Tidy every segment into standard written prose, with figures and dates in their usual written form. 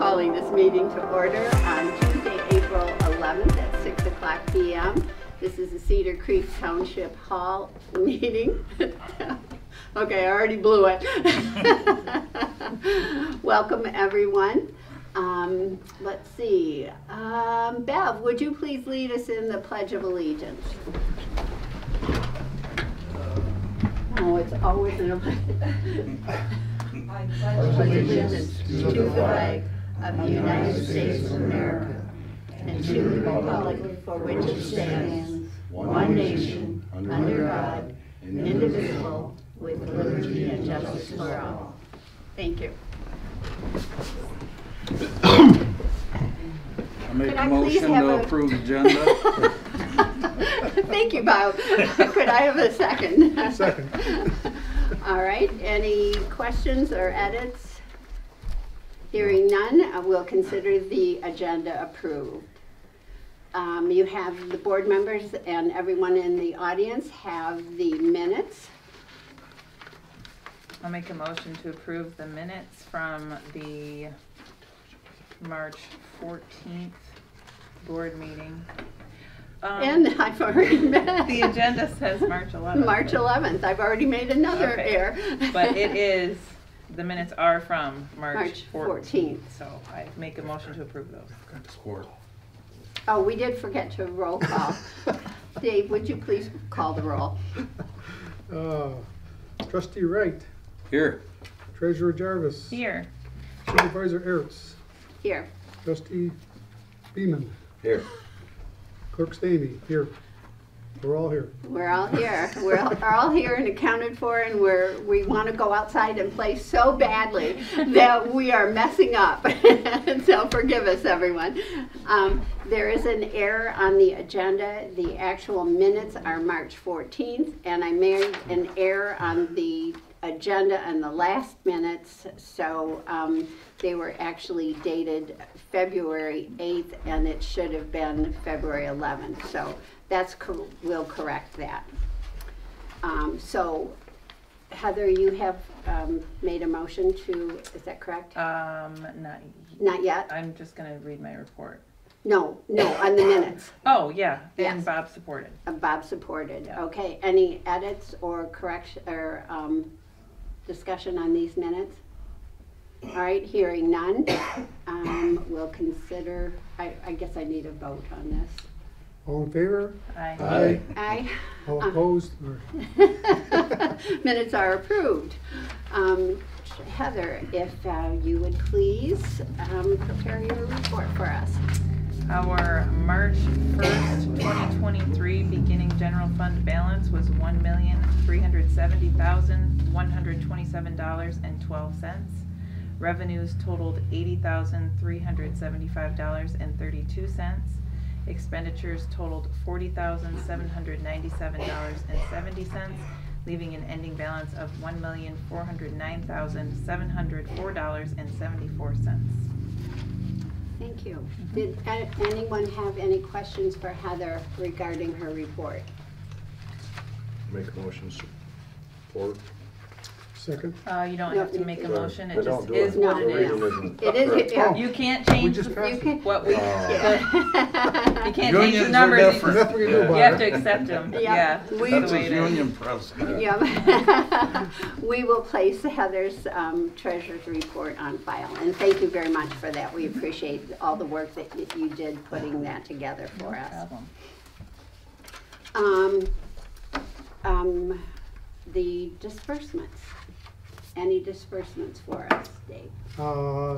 calling this meeting to order on Tuesday, April 11th at 6 o'clock p.m. This is the Cedar Creek Township Hall meeting. Okay, I already blew it. Welcome, everyone. Let's see. Bev, would you please lead us in the Pledge of Allegiance? Oh, it's always in a I pledge allegiance to the flag of the United States of America and to the republic for which it stands, one nation, under God, indivisible, with liberty and justice for all. Thank you. I make a motion to approve agenda. Thank you, Bob. Could I have a second? Second. All right, any questions or edits? Hearing none, we'll consider the agenda approved. You have the board members and everyone in the audience have the minutes. I'll make a motion to approve the minutes from the March 14th board meeting. And I've already met. The agenda says March 11th. March 11th. I've already made another error. But it is, the minutes are from March 14th. 14th. So I make a motion to approve those. Support. Oh, we did forget to roll call. Dave, would you please call the roll? Trustee Wright. Here. Treasurer Jarvis. Here. Supervisor Ertz. Here. Trustee Beeman. Here. Clerk Stamey. Here. We're all here. We're all here. We're all here and accounted for, and we want to go outside and play so badly that we are messing up. So forgive us, everyone. There is an error on the agenda. The actual minutes are March 14th, and I made an error on the agenda and the last minutes, so they were actually dated February 8th, and it should have been February 11th. So we'll correct that. So Heather, you have made a motion to, is that correct? Not yet? I'm just going to read my report. No, on the minutes. Oh, yeah, Yes. and Bob supported. Bob supported. Yeah. Okay, any edits or correction or discussion on these minutes? All right, hearing none, we'll consider, I guess I need a vote on this. All in favor? Aye. Aye. All opposed? Minutes are approved. Heather, if you would please prepare your report for us. Our March 1st, 2023 beginning general fund balance was $1,370,127.12. Revenues totaled $80,375.32. Expenditures totaled $40,797.70, leaving an ending balance of $1,409,704.74. Thank you. Did anyone have any questions for Heather regarding her report? Make a motion support. Second. You don't have to make a motion, it But just don't do is it. what No, it is. It is. Oh. You can't change just passed You can. what we, you can't change the Unions are numbers, different. Nothing we can do you about have it. to accept them, Yeah. yeah. We- that's That's the way his it is. union president. Yeah. We will place Heather's treasurer's report on file, and thank you very much for that. We appreciate all the work that you did putting that together for No us. problem. The disbursements. Any disbursements for us, Dave?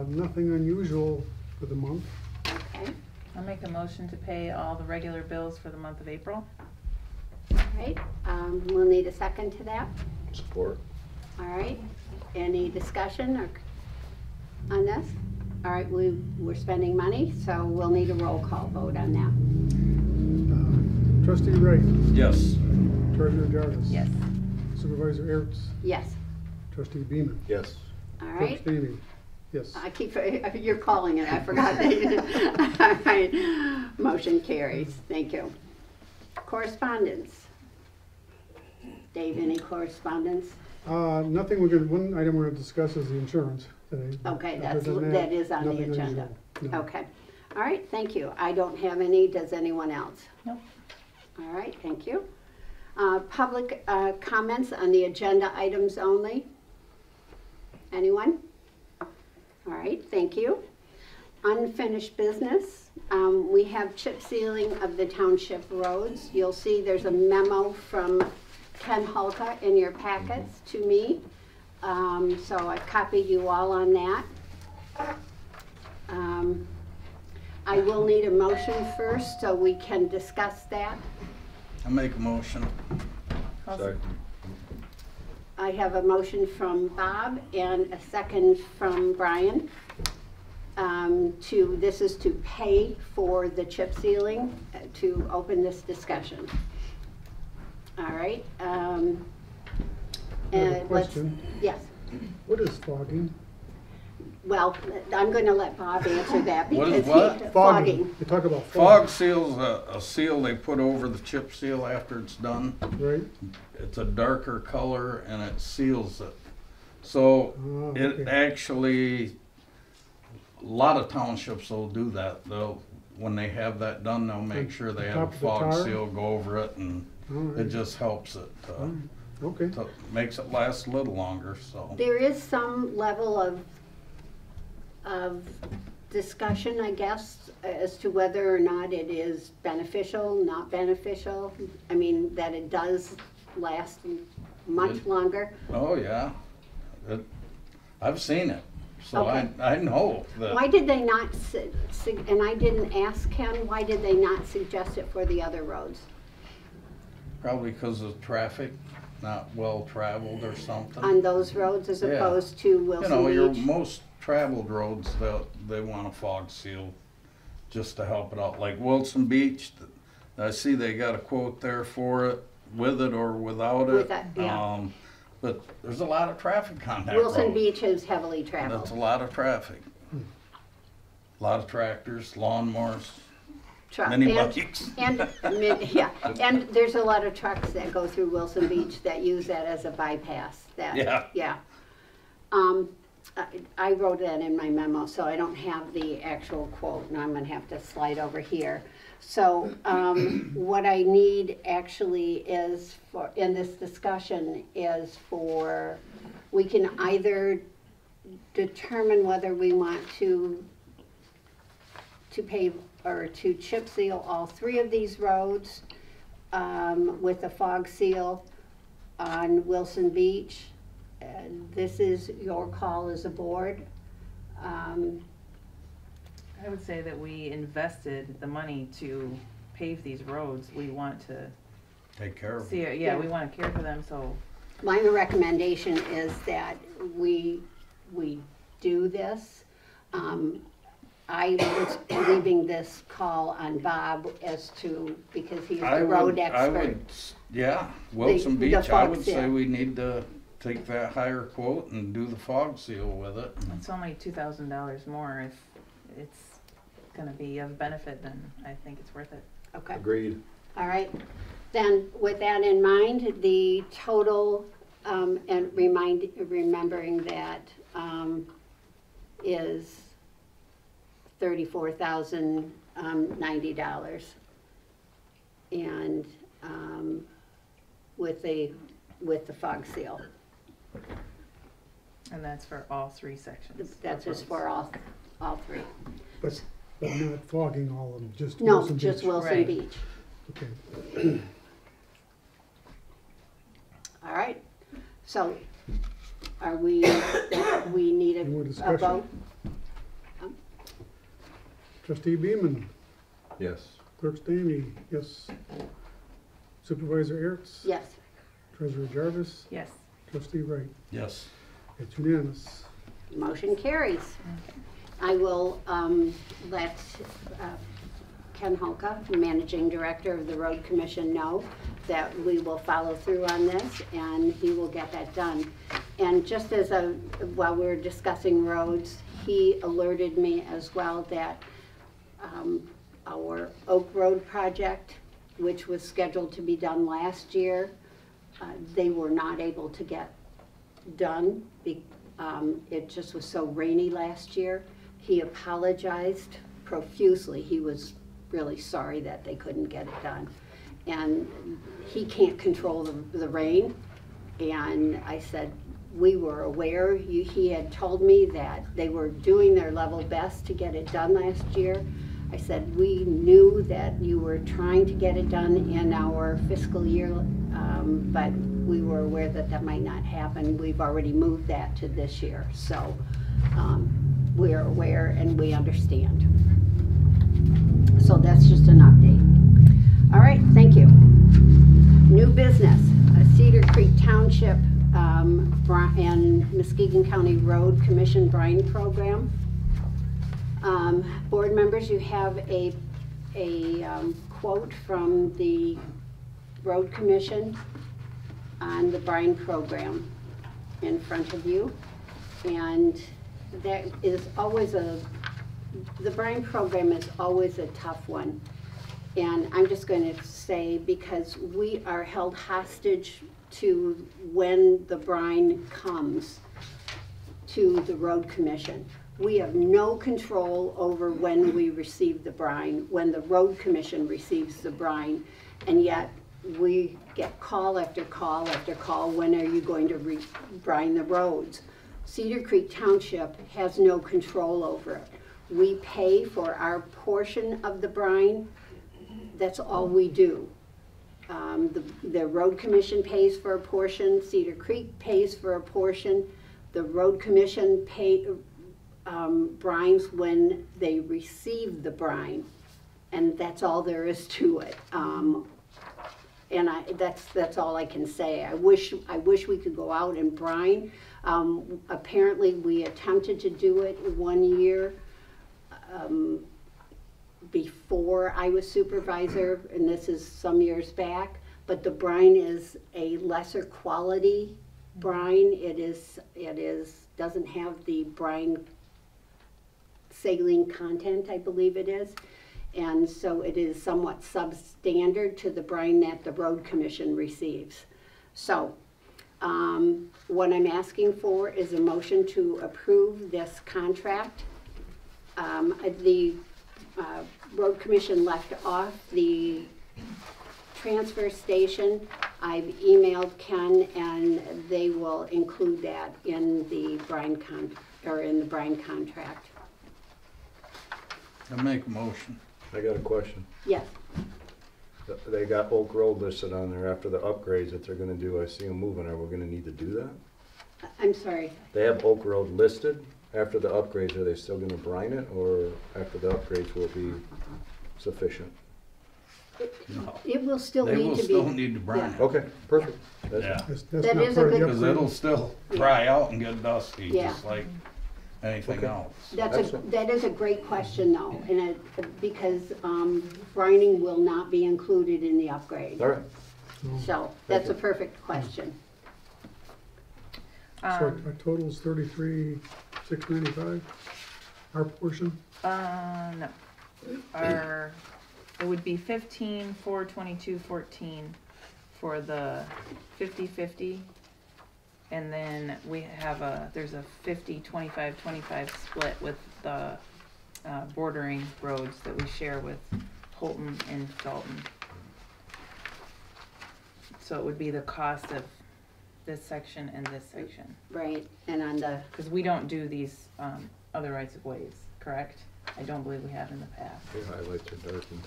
Nothing unusual for the month. Okay. I'll make a motion to pay all the regular bills for the month of April. All right. We'll need a second to that. Support. All right. Any discussion on this? All right. We're spending money, so we'll need a roll call vote on that. Trustee Wright. Yes. Treasurer Jarvis. Yes. Supervisor Ertz. Yes. Trustee Beeman. Yes. All Clerk right. Stamey. Yes. I keep, you're calling it, I forgot. All right, motion carries, thank you. Correspondence. Dave, any correspondence? Nothing. One item we're going to discuss is the insurance. Okay, Other than that is on the nothing agenda. unusual. No. Okay, all right, thank you. I don't have any, does anyone else? Nope. All right, thank you. Public comments on the agenda items only? Anyone? All right, thank you. Unfinished business. We have chip sealing of the township roads. You'll see there's a memo from Ken Hulka in your packets to me. So I copied you all on that. I will need a motion first so we can discuss that. I make a motion. Second. I have a motion from Bob and a second from Brian. This is to pay for the chip sealing, to open this discussion. All right. I have a And question. yes. What is fogging? Well, I'm going to let Bob answer that What because is what? fogging. You talk about Fog fog, seal's a seal they put over the chip seal after it's done. right? It's a darker color and it seals it. So Oh, it okay. actually, a lot of townships will do that. When they have that done, they'll make sure they have Top a of the fog tar? seal go over it, and All it right. just helps it. Okay. Makes it last a little longer, so. There is some level of discussion, I guess, as to whether or not it is beneficial, not beneficial. I mean, that it does last much longer. Oh, yeah. I've seen it, so Okay. I know that. Why did they not, and I didn't ask Ken, why did they not suggest it for the other roads? Probably because of traffic, not well traveled or something. On those roads as Yeah. opposed to You Wilson know, your Beach? most traveled roads, they want a fog seal just to help it out. Like Wilson Beach, I see they got a quote there for it, with it or without it. With it, yeah. But there's a lot of traffic on that Wilson road. Beach is heavily That's traveled. a lot of traffic. A lot of tractors, lawnmowers, mini buckets. Yeah, and there's a lot of trucks that go through Wilson Beach that use that as a bypass. Yeah. Yeah. I wrote that in my memo, so I don't have the actual quote, and I'm gonna have to slide over here. So, what I need actually is in this discussion is we can either determine whether we want to pave or to chip seal all three of these roads with a fog seal on Wilson Beach. This is your call as a board. I would say that we invested the money to pave these roads. We want to Take care of see it. it, yeah, we want to care for them, so. My recommendation is that we do this. I was leaving this call on Bob as to, because he's the road expert. Yeah, Wilson The Beach, I fog would say seal. we need to take that higher quote and do the fog seal with it. It's only $2,000 more. If it's gonna be of benefit, then I think it's worth it. Okay. Agreed. All right, then with that in mind, the total, and remembering that, is $34,090. And, with the fog seal. And that's for all three sections. That's just for all three. But not fogging all of them, just No, Wilson just Beach. Wilson Right. Beach. Okay. All right, so are we need Any more a discussion? vote? Trustee Beeman, Yes. Clerk Stamey, yes. Supervisor Ertz? Yes. Treasurer Jarvis? Yes. Trustee Wright? Yes. It's unanimous. Motion carries. I will let Ken Holka, Managing Director of the Road Commission, know that we will follow through on this, and he will get that done. And just as while we were discussing roads, he alerted me as well that our Oak Road project, which was scheduled to be done last year, they were not able to get done It just was so rainy last year. He apologized profusely. He was really sorry that they couldn't get it done. And he can't control the rain. And I said, we were aware. He had told me that they were doing their level best to get it done last year. I said, we knew that you were trying to get it done in our fiscal year, but we were aware that that might not happen. We've already moved that to this year. So we're aware and we understand. So that's just an update. All right, thank you. New business, Cedar Creek Township and Muskegon County Road Commission brine program. Board members, you have a quote from the Road Commission on the brine program in front of you. And that is always the brine program is always a tough one. And I'm just going to say, because we are held hostage to when the brine comes to the Road Commission. We have no control over when we receive the brine, when the Road Commission receives the brine, and yet we get call after call after call, when are you going to brine the roads? Cedar Creek Township has no control over it. We pay for our portion of the brine. That's all we do. The Road Commission pays for a portion, Cedar Creek pays for a portion, the Road Commission brines when they receive the brine, and that's all there is to it. And that's all I can say. I wish we could go out and brine. Apparently we attempted to do it 1 year before I was supervisor, and this is some years back, but the brine is a lesser quality brine. It doesn't have the brine saline content, I believe it is. And so it is somewhat substandard to the brine that the Road Commission receives. So what I'm asking for is a motion to approve this contract. The Road Commission left off the transfer station. I've emailed Ken, and they will include that in the brine contract. I make a motion. I got a question. Yes. They got Oak Road listed on there after the upgrades that they're gonna do. I see them moving. Are we gonna need to do that? I'm sorry. They have Oak Road listed. After the upgrades, are they still gonna brine it, or after the upgrades will it be sufficient? No. It will still They need will to still be. need to brine it. Okay, perfect. That's Yeah, That's That not is a part of good- the because upgrade. it'll still dry out and get dusty, Yeah. just like anything Okay. else. That is a great question though, and because brining will not be included in the upgrade. All right. So that's a you. perfect question. So our total is 33,695, our portion. No. It would be 15,422.14 for the 50/50. And then we have there's a 50/25/25 split with the bordering roads that we share with Holton and Dalton. So it would be the cost of this section and this section. Right, and on the, Because we don't do these other rights of ways, correct? I don't believe we have in the past. Your highlights are darkened.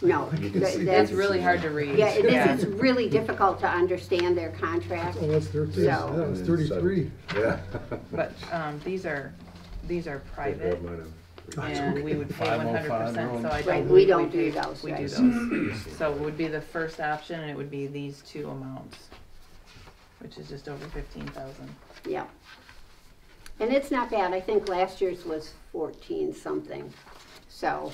no. You can see that's- It's really hard to read. Yeah, it's really difficult to understand their contract. Oh, that's 13, So- that was 33. Yeah. But these are private, and we would pay 100%, so I Right, don't we believe don't pay- do those, We do right. those. So it would be the first option, and it would be these two amounts, which is just over 15,000. Yeah. And it's not bad. I think last year's was 14 something. So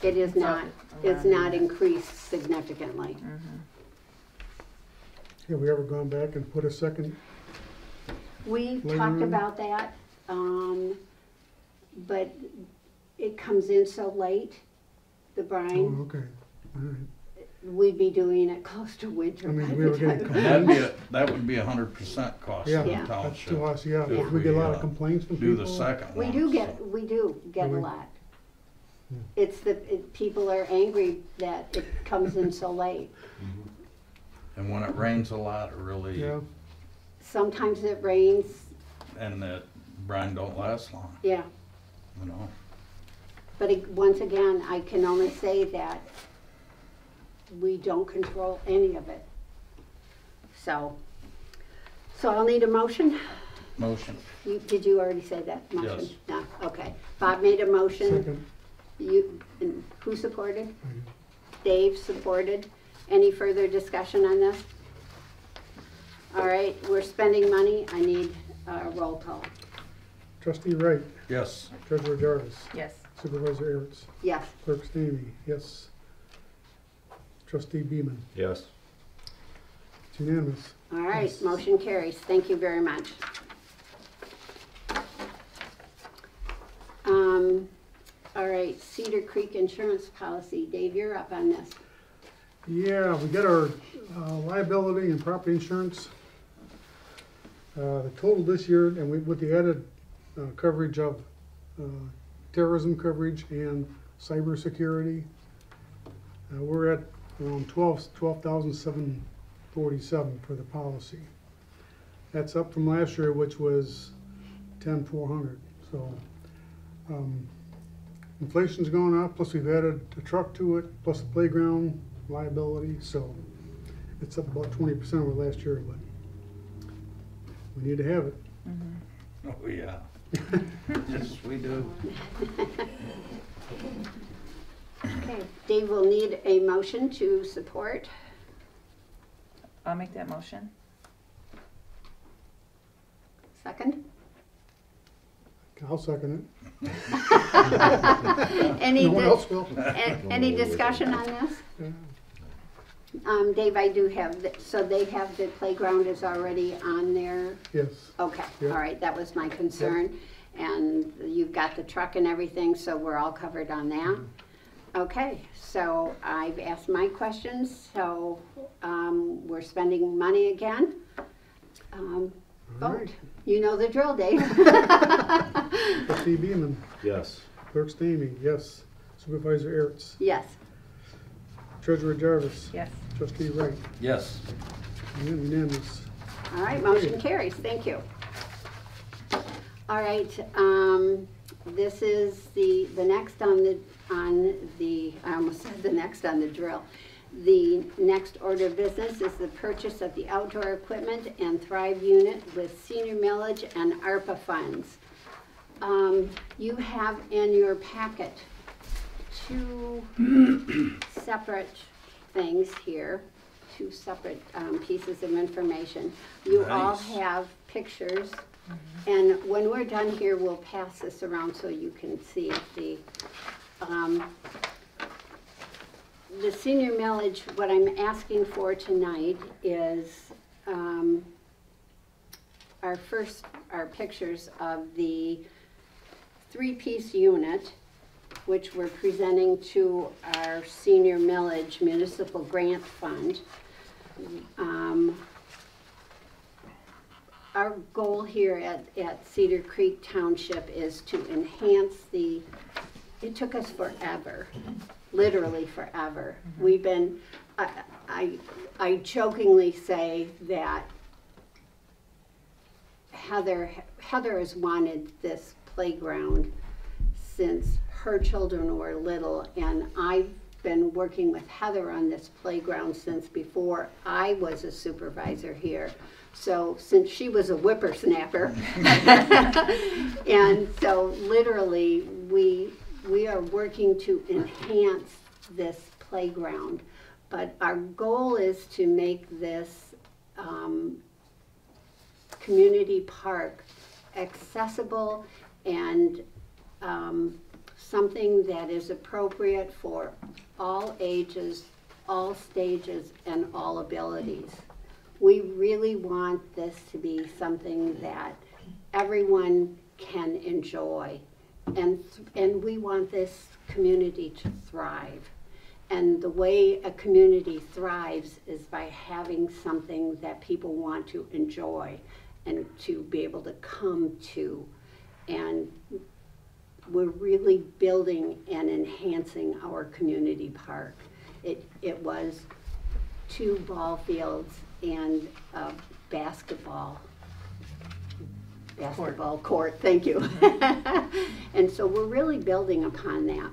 it is not, it's not increased significantly. Have we ever gone back and put a second? We Later talked on? about that, but it comes in so late, the brine. Oh, okay, all right. we'd be doing it close to winter. I mean, by we the were getting time- complaints. That would be 100% cost to Yeah, the Yeah. that's township. to us, yeah. if If we get a lot of uh, complaints from Do people. the second We one. do so. get a Do we? lot. Hmm. It's people are angry that it comes in so late. And when it rains a lot, it really, Yeah, Sometimes it rains, and that brine don't last long, yeah. you know? But once again, I can only say that we don't control any of it. So I'll need a motion. Motion. Did you already say that motion? Yes. No, okay. Bob made a motion. second. And who supported? I do. Dave supported. Any further discussion on this? All right, we're spending money. I need a roll call. Trustee Wright, Yes. Treasurer Jarvis, Yes. Supervisor Aaron's, Yes. Clerk Stamy, yes. Trustee Beeman, Yes. it's unanimous. All right, Yes. motion carries. Thank you very much. All right, Cedar Creek Insurance Policy. Dave, you're up on this. Yeah, we got our liability and property insurance. The total this year, and with the added coverage of terrorism coverage and cybersecurity, we're at around 12,747 for the policy. That's up from last year, which was 10,400. So inflation's gone up, plus we've added a truck to it, plus the playground liability, so it's up about 20% over last year, but we need to have it. Oh, yeah. Yes, we do. Okay, Dave will need a motion to support. I'll make that motion. Second? I'll second Any, it. No one else will. any discussion on this? Yeah. Dave, I do have, so they have the playground is already on there? Yes, Okay, Yeah. all right, that was my concern. And you've got the truck and everything, so we're all covered on that? Okay, so I've asked my questions, so we're spending money again. all Vote. right. You know the drill, Dave. Trustee Beeman, Yes. Clerk Stamy, yes. Supervisor Aaron's, Yes. Treasurer Jarvis, Yes. Trustee Wright, Yes. unanimous. All right, motion carries, thank you. All right, this is the next on the, I almost said the next on the drill. The next order of business is the purchase of the outdoor equipment and Thrive unit with senior millage and ARPA funds. You have in your packet two separate things here, two separate pieces of information. You all Nice. have pictures, and when we're done here, we'll pass this around so you can see the senior millage. What I'm asking for tonight is our pictures of the three-piece unit, which we're presenting to our senior millage municipal grant fund. Our goal here at Cedar Creek Township is to enhance it took us forever, literally forever. We've been, I jokingly say that Heather has wanted this playground since her children were little, and I've been working with Heather on this playground since before I was a supervisor here. So since she was a whippersnapper, and so literally we are working to enhance this playground, but our goal is to make this community park accessible and something that is appropriate for all ages, all stages, and all abilities. We really want this to be something that everyone can enjoy, and we want this community to thrive. And the way a community thrives is by having something that people want to enjoy and to be able to come to. And we're really building and enhancing our community park. It was 2 ball fields and a basketball court, thank you. And so we're really building upon that.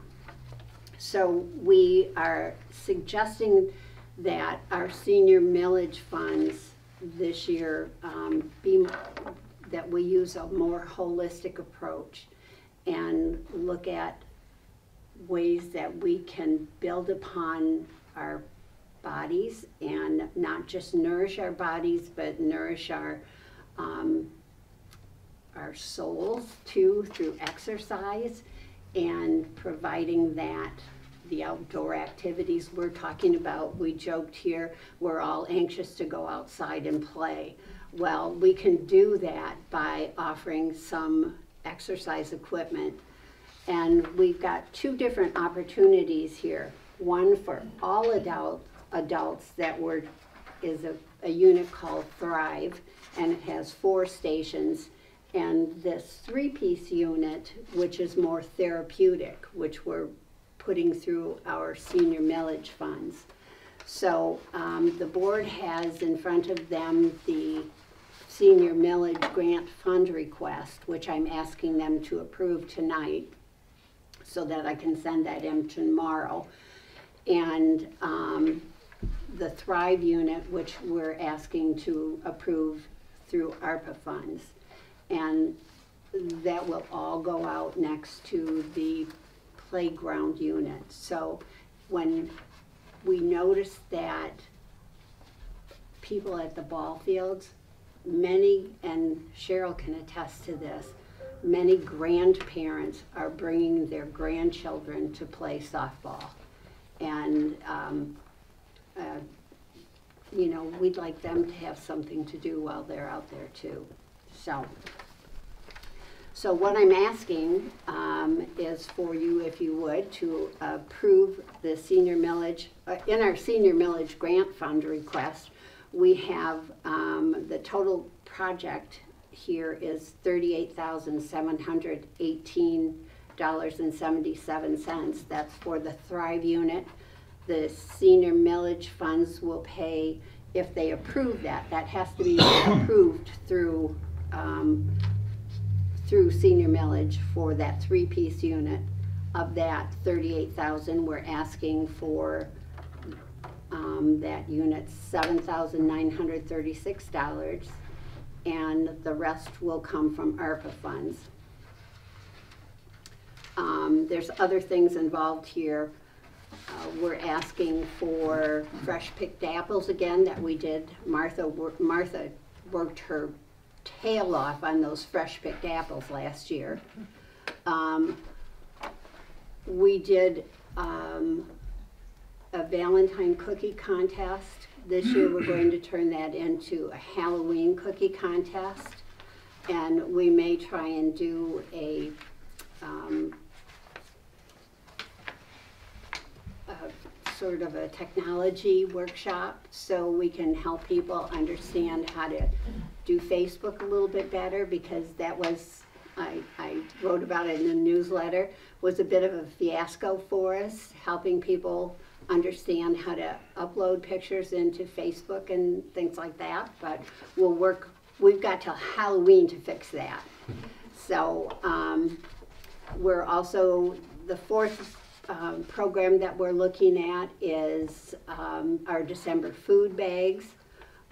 So we are suggesting that our senior millage funds this year that we use a more holistic approach and look at ways that we can build upon our bodies and not just nourish our bodies, but nourish our souls too through exercise, and providing that the outdoor activities we're talking about. We joked here, we're all anxious to go outside and play. Well, we can do that by offering some exercise equipment. And we've got 2 different opportunities here. One for all adults that is a unit called Thrive, and it has 4 stations. And this 3-piece unit, which is more therapeutic, which we're putting through our senior millage funds. So the board has in front of them the senior millage grant fund request, which I'm asking them to approve tonight so that I can send that in tomorrow. And the Thrive unit, which we're asking to approve through ARPA funds. And that will all go out next to the playground unit. So when we notice that people at the ball fields, many, and Cheryl can attest to this, many grandparents are bringing their grandchildren to play softball. And you know, we'd like them to have something to do while they're out there too. So what I'm asking is for you, if you would, to approve the senior millage. In our senior millage grant fund request, we have the total project here is $38,718.77. That's for the Thrive unit. The senior millage funds will pay, if they approve that, that has to be approved through senior millage for that 3-piece unit. Of that 38,000, we're asking for that unit $7,936, and the rest will come from ARPA funds. There's other things involved here. We're asking for fresh picked apples again that we did. Martha worked her tail off on those fresh picked apples last year. We did a Valentine cookie contest. This year we're going to turn that into a Halloween cookie contest, and we may try and do a sort of a technology workshop so we can help people understand how to do Facebook a little bit better, because that was, I wrote about it in the newsletter, was a bit of a fiasco for us, helping people understand how to upload pictures into Facebook and things like that. But we'll work, we've got till Halloween to fix that. So we're also, the 4th program that we're looking at is our December food bags.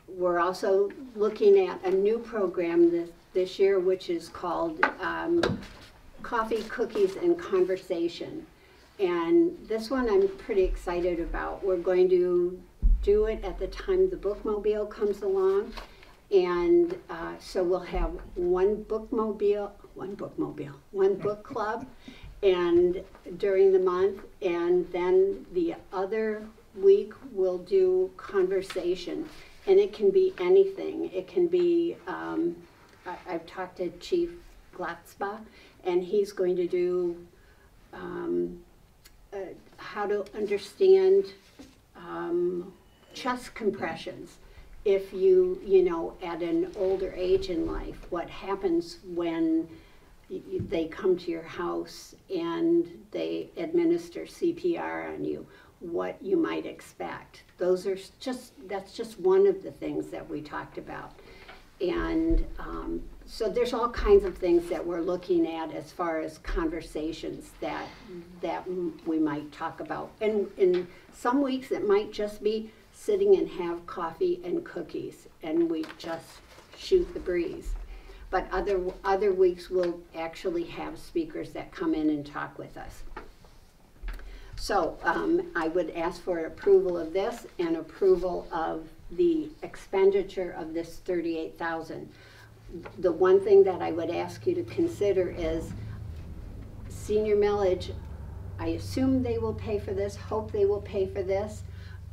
We're also looking at a new program this year, which is called Coffee, Cookies, and Conversation. And this one I'm pretty excited about. We're going to do it at the time the bookmobile comes along. And so we'll have one book club and during the month, and then the other week we'll do conversation. And it can be anything. It can be, I've talked to Chief Glatzba, and he's going to do how to understand chest compressions. If you know, at an older age in life, what happens when they come to your house and they administer CPR on you, what you might expect. That's just one of the things that we talked about. And so there's all kinds of things that we're looking at as far as conversations that we might talk about. And in some weeks it might just be sitting and have coffee and cookies and we just shoot the breeze. But other weeks we'll actually have speakers that come in and talk with us. So I would ask for approval of this and approval of the expenditure of this $38,000. The one thing that I would ask you to consider is senior millage. I assume they will pay for this, hope they will pay for this,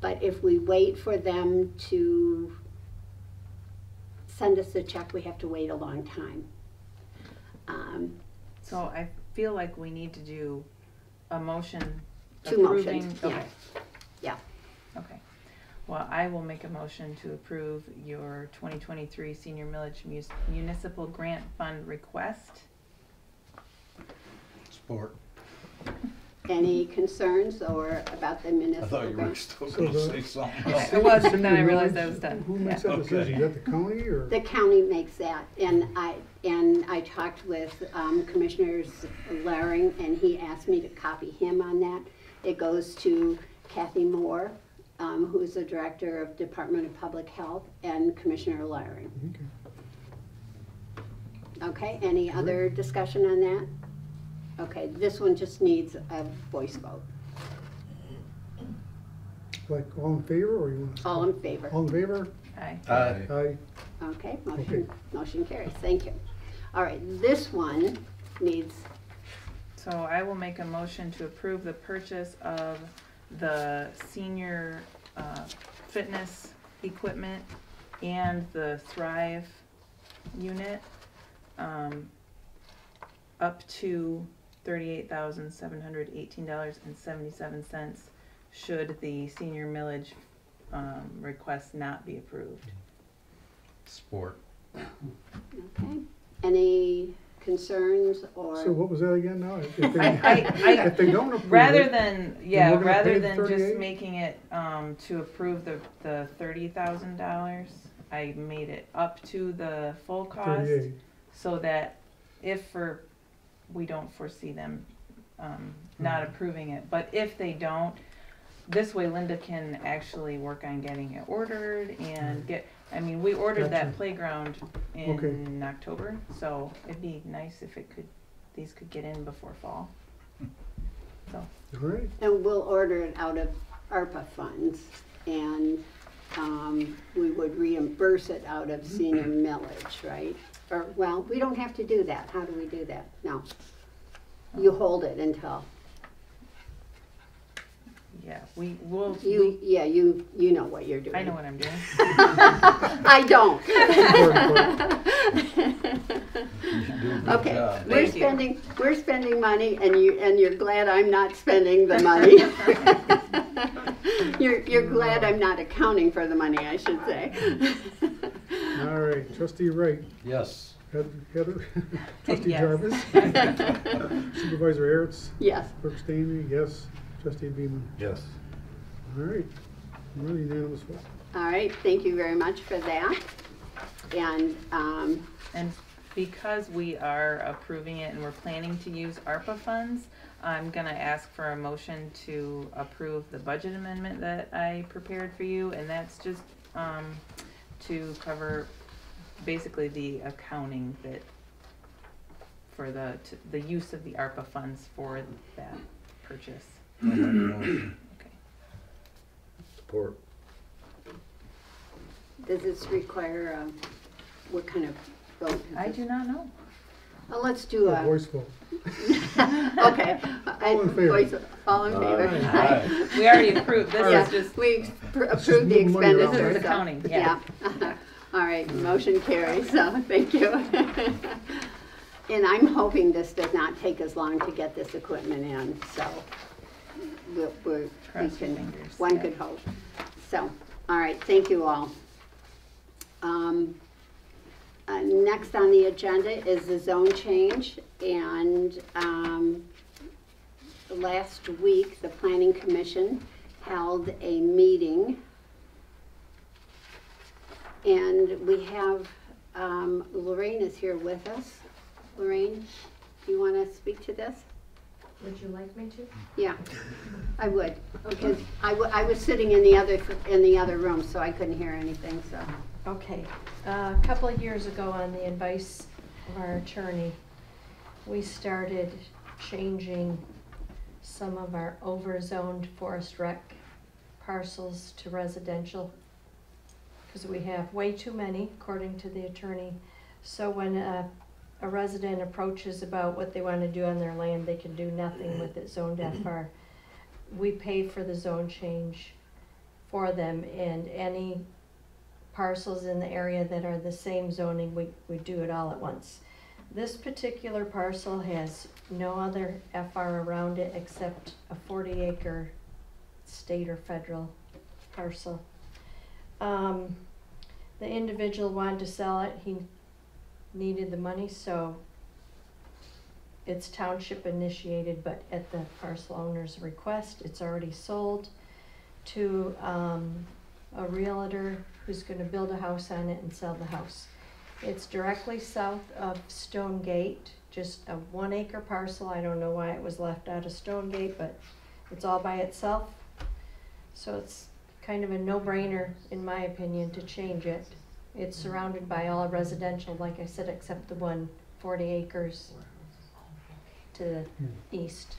but if we wait for them to send us a check, we have to wait a long time. So I feel like we need to do a motion. Two motions, yeah. Okay. Yeah. Okay. Well, I will make a motion to approve your 2023 Senior Millage Municipal Grant Fund request. Support. Any concerns or about the I municipal thought you were grant? still gonna say something else. I was, and then I realized I was done. Who makes Yeah. that decision? Is that the county or? The county makes that, and I talked with Commissioner Laring, and he asked me to copy him on that. It goes to Kathy Moore, who is the Director of Department of Public Health, and Commissioner Laring. Okay. Okay, any other discussion on that? Okay, this one just needs a voice vote. Like all in favor or you want to? All in favor? All in favor? Aye. Aye. Aye. Okay, Okay. motion carries, thank you. All right, this one needs, So I will make a motion to approve the purchase of the senior fitness equipment and the Thrive unit up to $38,718.77 should the senior millage request not be approved. Support. okay, any concerns or? So what was that again now? If they, I if they don't approve rather it, than we're gonna pay rather the than just 38? making it to approve the $30,000, I made it up to the full cost 38. so that if we don't foresee them not approving it, but if they don't, this way Linda can actually work on getting it ordered and get. I mean, we ordered that Gotcha. playground in October, so it'd be nice if these could get in before fall. So. All right. And we'll order it out of ARPA funds, and we would reimburse it out of senior millage, right? Or, well, we don't have to do that. How do we do that? No. You hold it until, Yeah, we will. you know what you're doing. I know what I'm doing. I don't. You do a good Okay, job. we're spending money, and you're glad I'm not spending the money. You're glad I'm not accounting for the money, I should say. All right. Trustee Wright. Yes. Heather. Trustee Yes. Jarvis. Supervisor Aerts. Yes. Clerk Stanley. Yes. Trustee Beeman. Yes. All right. Really unanimous vote. All right, thank you very much for that. And And because we are approving it and we're planning to use ARPA funds, I'm gonna ask for a motion to approve the budget amendment that I prepared for you, and that's just to cover basically the accounting that for the use of the ARPA funds for that purchase. I'll make a motion. Okay. Support. does this require, what kind of vote? I do not know. Well, let's do a, Voice vote. okay. All in favor. All in favor. Aye. We already approved, this Yeah, is just, we approved the moving money around, expenditure. right? so- Accounting, yeah. All right, motion carries, so thank you. And I'm hoping this does not take as long to get this equipment in, so we Cross your can, fingers, one yeah. could hope. So, all right, thank you all. Next on the agenda is the zone change, and last week, the Planning Commission held a meeting, and we have, Lorraine is here with us. Lorraine, do you want to speak to this? Would you like me to? Yeah, I would, because I was sitting in the other room, so I couldn't hear anything, so. Okay. A couple of years ago, on the advice of our attorney, we started changing some of our overzoned forest rec parcels to residential, because we have way too many, according to the attorney. So when a resident approaches about what they want to do on their land, they can do nothing with it zoned FR. We pay for the zone change for them, and any parcels in the area that are the same zoning, we do it all at once. This particular parcel has no other FR around it except a 40-acre state or federal parcel. The individual wanted to sell it. He needed the money, so it's township initiated, but at the parcel owner's request. It's already sold to a realtor who's going to build a house on it and sell the house. It's directly south of Stonegate, just a 1-acre parcel. I don't know why it was left out of Stonegate, but it's all by itself. So it's kind of a no-brainer, in my opinion, to change it. It's surrounded by all residential, like I said, except the 40 acres to the east.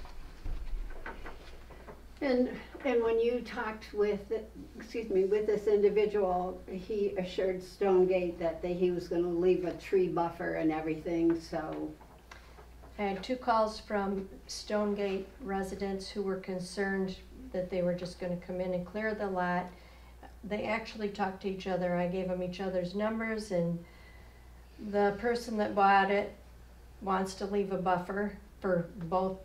And when you talked with, with this individual, he assured Stonegate that he was gonna leave a tree buffer and everything, so. I had 2 calls from Stonegate residents who were concerned that they were just gonna come in and clear the lot. They actually talked to each other. I gave them each other's numbers, and the person that bought it wants to leave a buffer for both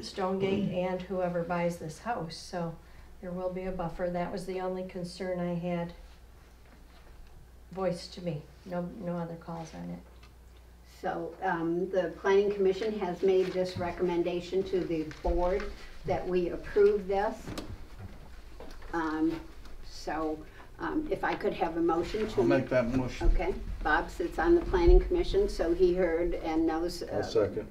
Stonegate and whoever buys this house. So there will be a buffer. That was the only concern I had voiced to me. No other calls on it. So the Planning Commission has made this recommendation to the board that we approve this. So if I could have a motion to. I'll make that motion. Okay, Bob sits on the Planning Commission, so he heard and knows. I'll second.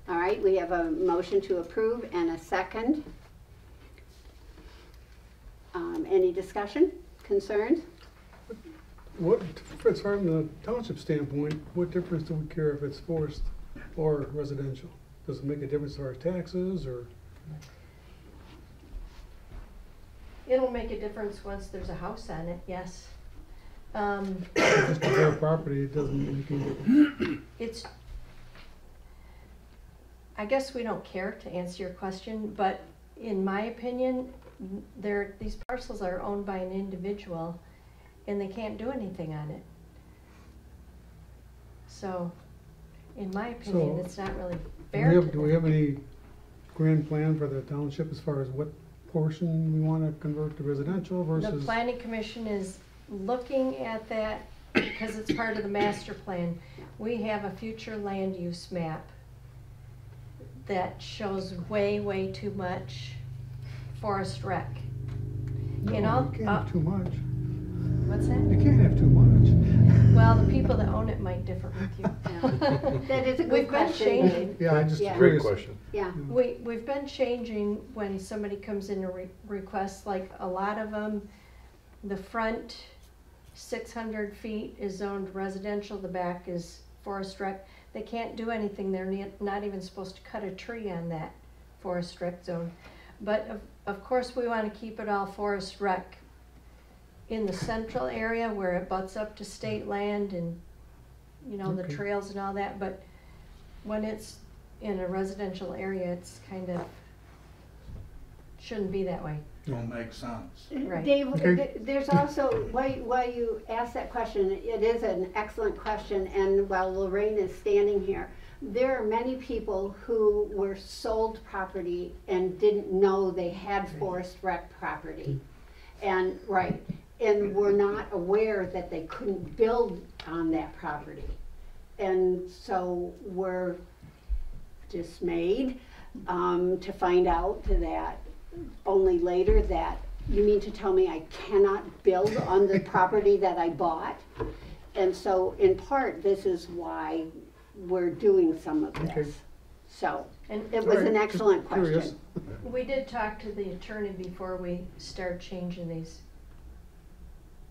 All right, we have a motion to approve and a second. Any discussion, concerns? What, as far from the township standpoint, what difference do we care if it's forest or residential? Does it make a difference to our taxes, or? It'll make a difference once there's a house on it, yes. Just a bare property, it doesn't make any difference. It's, I guess we don't care, to answer your question, but in my opinion, these parcels are owned by an individual and they can't do anything on it. So, in my opinion, So, it's not really fair to them. Do we have any grand plan for the township as far as what portion we want to convert to residential versus? The planning commission is looking at that because it's part of the master plan. We have a future land use map that shows way too much forest rec. No, And all, you can't have too much. what's that? You can't have too much. Well, the people that own it might differ with you. Yeah. That is a good We've been question. changing. Yeah, I'm just Yeah. Great curious. question. Yeah, We've been changing when somebody comes in and requests, like a lot of them, the front 600 feet is zoned residential, the back is forest rec. They can't do anything, they're not even supposed to cut a tree on that forest rec zone. But of course we want to keep it all forest rec in the central area where it butts up to state land and, you know, the Okay. trails and all that, but when it's in a residential area, it's kind of, shouldn't be that way. Don't make sense. Right. Dave, Okay. there's also, why you asked that question, it is an excellent question, and while Lorraine is standing here, there are many people who were sold property and didn't know they had forest rec property. And, right, and were not aware that they couldn't build on that property. And so were dismayed to find out that only later that, you mean to tell me I cannot build on the property that I bought? And so in part, this is why we're doing some of Okay. this. So And it was an Alright, excellent just curious. question. we did talk to the attorney before we start changing these.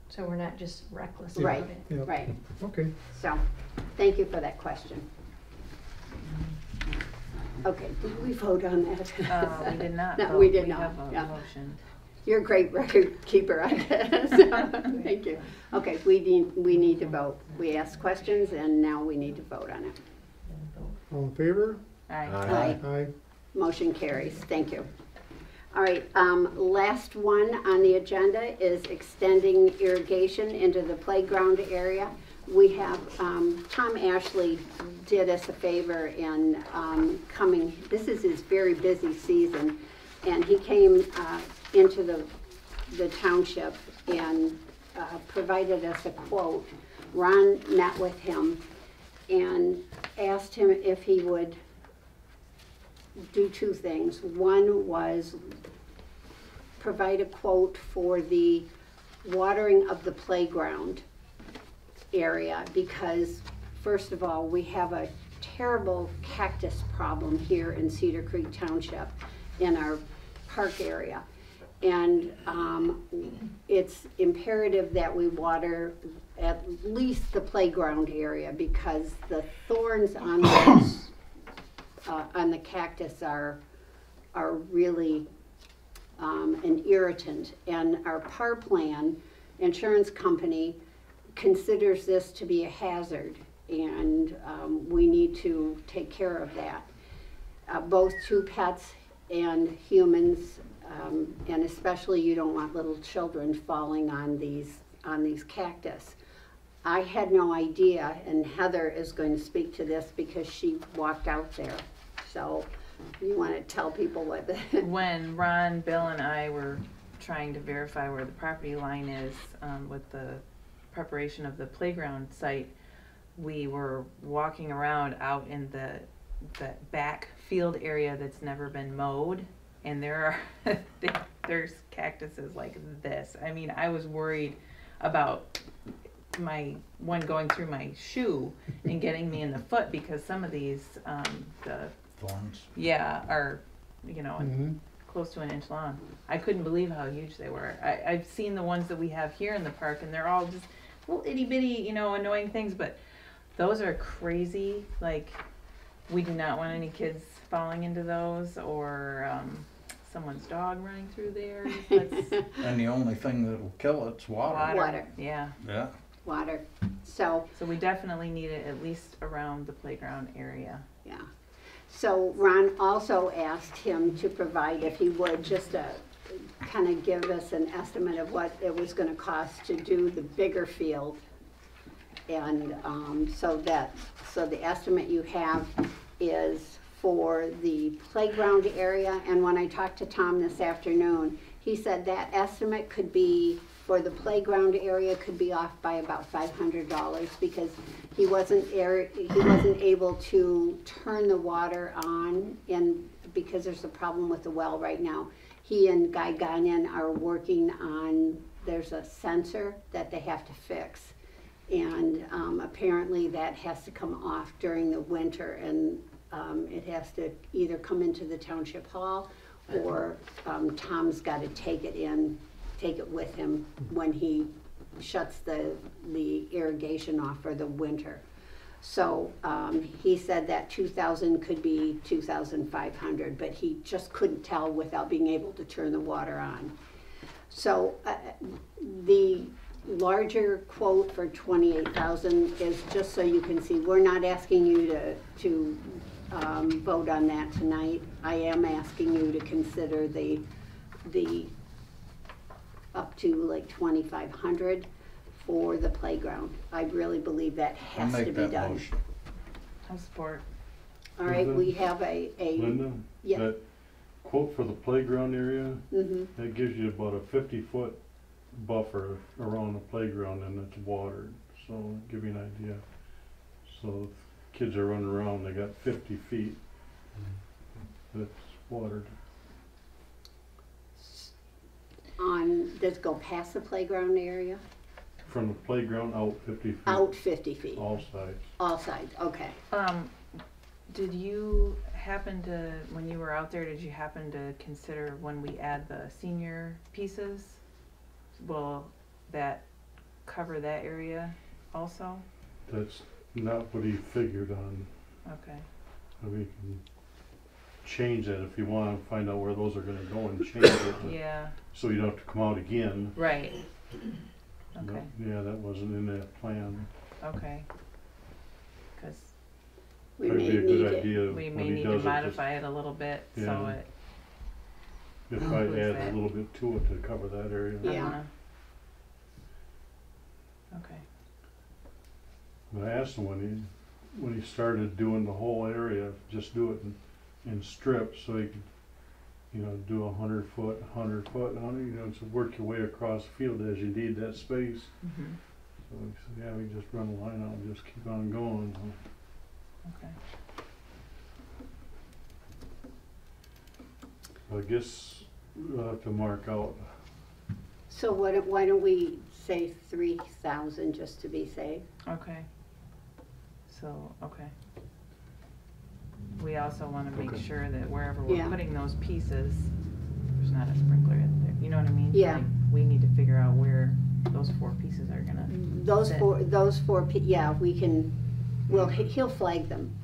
So we're not just reckless about Right, it. Yeah. right. Okay, So, thank you for that question. Okay, did we vote on that? We did not. No, vote. we did not, have a yeah. motion. You're a great record keeper, I guess. Thank you. Okay, we need to vote. We asked questions and now we need to vote on it. all in favor? Aye. Aye. Aye. Motion carries. Thank you. All right, last one on the agenda is extending irrigation into the playground area. We have, Tom Ashley did us a favor in coming, this is his very busy season, and he came into the township and provided us a quote. Ron met with him and asked him if he would do two things. One was provide a quote for the watering of the playground area because, first of all, we have a terrible cactus problem here in Cedar Creek Township in our park area. And it's imperative that we water at least the playground area because the thorns on those on the cactus are really an irritant. And our par plan insurance company considers this to be a hazard, and we need to take care of that. Both to pets and humans, and especially you don't want little children falling on these cactus. I had no idea, and Heather is going to speak to this because she walked out there. So you want to tell people what the When Ron, Bill, and I were trying to verify where the property line is with the preparation of the playground site, we were walking around out in the back field area that's never been mowed, and there are there's cactuses like this. I mean, I was worried about my one going through my shoe and getting me in the foot because some of these the Thorns. are close to an inch long. I couldn't believe how huge they were. I've seen the ones that we have here in the park, and they're all just little itty bitty, annoying things, but those are crazy. Like, we do not want any kids falling into those or someone's dog running through there. And the only thing that will kill it's water. Water. Yeah. Yeah. water. So So we definitely need it at least around the playground area. yeah. So Ron also asked him to provide, if he would, just a kind of give us an estimate of what it was going to cost to do the bigger field. And so the estimate you have is for the playground area. And when I talked to Tom this afternoon, he said that estimate could be, for the playground area, could be off by about $500 because he wasn't able to turn the water on, and because there's a problem with the well right now. He and Guy Gagnon are working on, there's a sensor that they have to fix, and apparently that has to come off during the winter, and it has to either come into the township hall or Tom's got to take it with him when he shuts the irrigation off for the winter. So he said that 2,000 could be 2,500, but he just couldn't tell without being able to turn the water on. So the larger quote for 28,000 is just so you can see. We're not asking you to vote on that tonight. I am asking you to consider the up to like 2,500 for the playground. I really believe that I'll has to make be that done. motion. I'll support. All right, Linda? we have a, Linda, yeah. that quote for the playground area, Mm-hmm. that gives you about a 50-foot buffer around the playground and it's watered, so give you an idea. So if kids are running around, they got 50 feet that's watered. Does it go past the playground area? From the playground out 50 feet. Out 50 feet, All sides. all sides, okay. Did you happen to, when you were out there, did you happen to consider when we add the senior pieces? Will that cover that area also? That's not what he figured on. Okay. We can change that if you want to find out where those are gonna go and change it. Yeah, So you don't have to come out again. right. But, Okay, yeah, that wasn't in that plan. okay. Cause We Probably may be a need good it. idea we when may he need to does it, just modify it a little bit, so Yeah. it. if I Includes add that. a little bit to it to cover that area. Yeah. Okay, But I asked him when he started doing the whole area, just do it in strips so he could, do 100 foot, 100 foot, 100, to work your way across the field as you need that space. mhm, So he said, yeah, we just run a line out and just keep on going. okay. I guess we'll have to mark out. So why don't we say 3,000 just to be safe? Okay. So, okay. We also wanna make Okay. sure that wherever we're Yeah. putting those pieces, there's not a sprinkler in there, you know what I mean? Yeah. Like, we need to figure out where those 4 pieces are gonna, Those Sit. four, yeah, we can, well, he'll flag them,